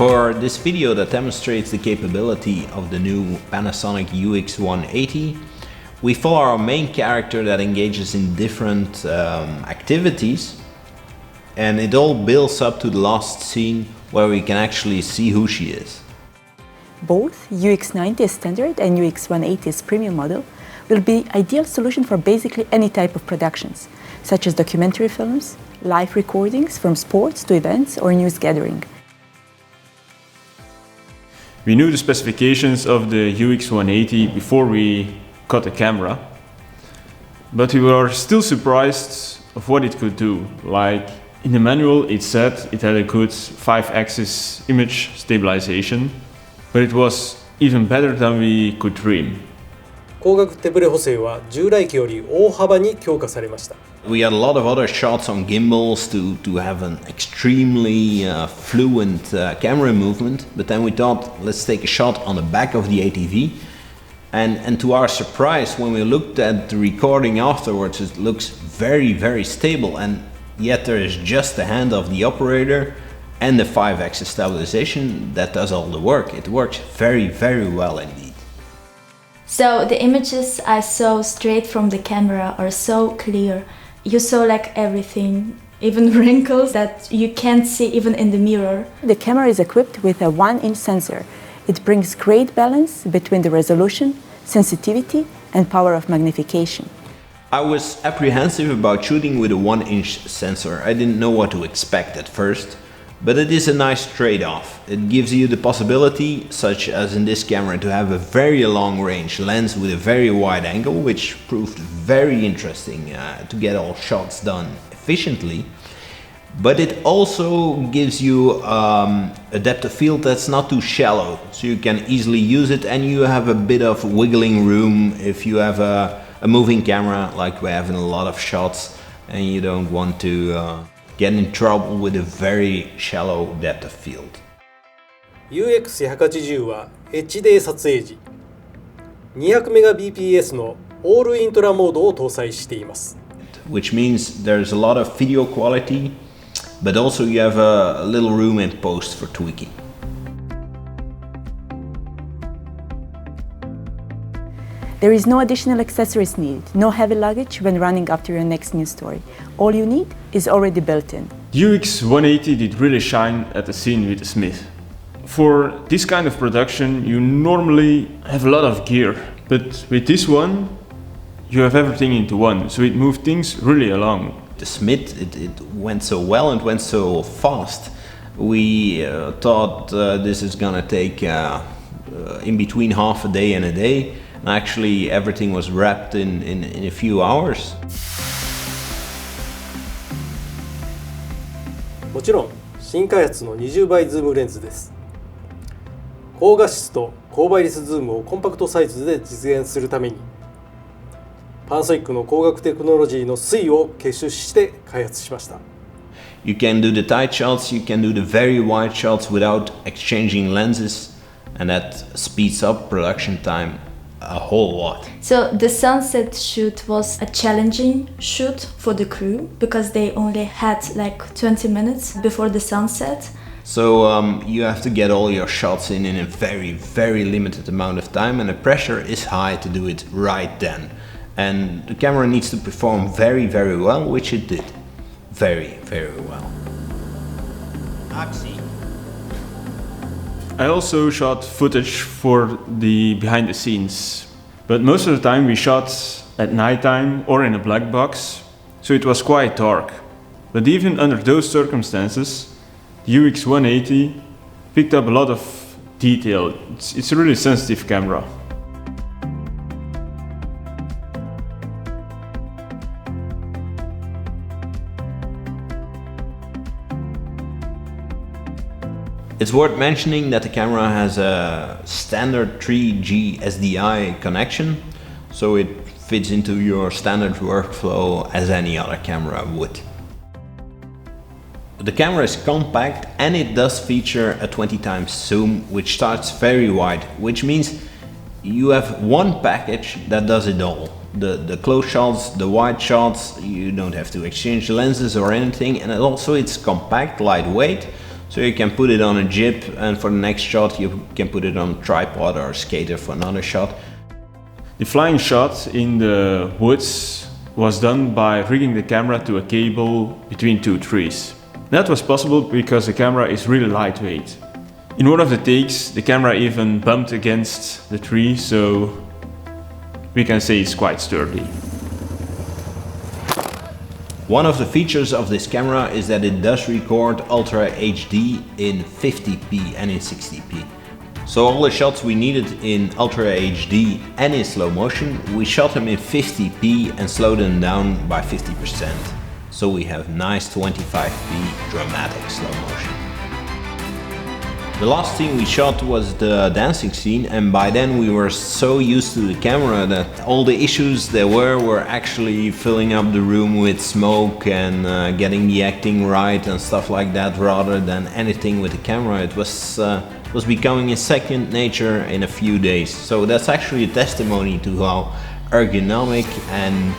For this video that demonstrates the capability of the new Panasonic UX180, we follow our main character that engages in different activities, and it all builds up to the last scene where we can actually see who she is. Both UX90 standard and UX180 premium model will be ideal solution for basically any type of productions, such as documentary films, live recordings from sports to events or news gathering. We knew the specifications of the UX180 before we got the camera, but we were still surprised of what it could do. Like in the manual it said it had a good 5-axis image stabilization, but it was even better than we could dream. 光学手ブレ補正は従来機より大幅に強化されました。We had a lot of other shots on gimbals to have an extremely fluent camera movement, but then we thought, let's take a shot on the back of the ATV. And to our surprise, when we looked at the recording afterwards, it looks very, very stable, and yet there is just the hand of the operator and the 5-axis stabilization that does all the work. It works very, very well indeed. So the images I saw straight from the camera are so clear. You saw like everything, even wrinkles that you can't see even in the mirror. The camera is equipped with a 1-inch sensor. It brings great balance between the resolution, sensitivity, and power of magnification. I was apprehensive about shooting with a 1-inch sensor. I didn't know what to expect at first, but it is a nice trade-off. It gives you the possibility, such as in this camera, to have a very long-range lens with a very wide angle, which proved very interesting to get all shots done efficiently. But it also gives you a depth of field that's not too shallow, so you can easily use it, and you have a bit of wiggling room if you have a moving camera like we have in a lot of shots, and you don't want to get in trouble with a very shallow depth of field. UX180 は HD 撮影時 200Mbps のオールイントラモードを搭載しています。Which means there's a lot of video quality, but also you have a little room in post for tweaking. There is no additional accessories needed, no heavy luggage when running after your next news story. All you need is already built in. The UX180 did really shine at the scene with the Smith. For this kind of production you normally have a lot of gear, but with this one you have everything into one, so it moved things really along. The Smith, it went so well and went so fast. We thought this is gonna take in between half a day and a day. And actually everything was wrapped in a few hours. もちろん新開発の20倍ズームレンズです。高画質と高倍率ズームをコンパクトサイズで実現するためにパナソニックの光学テクノロジーの粋を結集して開発しました。You can do the tight shots, you can do the very wide shots without exchanging lenses, and that speeds up production time a whole lot. So the sunset shoot was a challenging shoot for the crew because they only had like 20 minutes before the sunset. So you have to get all your shots in a very, very limited amount of time, and the pressure is high to do it right then. And the camera needs to perform very, very well, which it did. Very, very well. I also shot footage for the behind the scenes, but most of the time we shot at nighttime or in a black box, so it was quite dark. But even under those circumstances, the UX180 picked up a lot of detail. It's a really sensitive camera. It's worth mentioning that the camera has a standard 3G SDI connection, so it fits into your standard workflow as any other camera would. The camera is compact and it does feature a 20x zoom, which starts very wide, which means you have one package that does it all. The close shots, the wide shots, you don't have to exchange lenses or anything, and also it's compact, lightweight, So you can put it on a jib, and for the next shot you can put it on a tripod or a skater for another shot. The flying shot in the woods was done by rigging the camera to a cable between two trees. That was possible because the camera is really lightweight. In one of the takes, the camera even bumped against the tree, so we can say it's quite sturdy. One of the features of this camera is that it does record Ultra HD in 50p and in 60p. So all the shots we needed in Ultra HD and in slow motion, we shot them in 50p and slowed them down by 50%. So we have nice 25p dramatic slow motion. The last thing we shot was the dancing scene, and by then we were so used to the camera that all the issues there were actually filling up the room with smoke and getting the acting right and stuff like that, rather than anything with the camera. It was becoming a second nature in a few days. So that's actually a testimony to how ergonomic and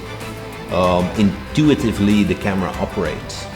intuitively the camera operates.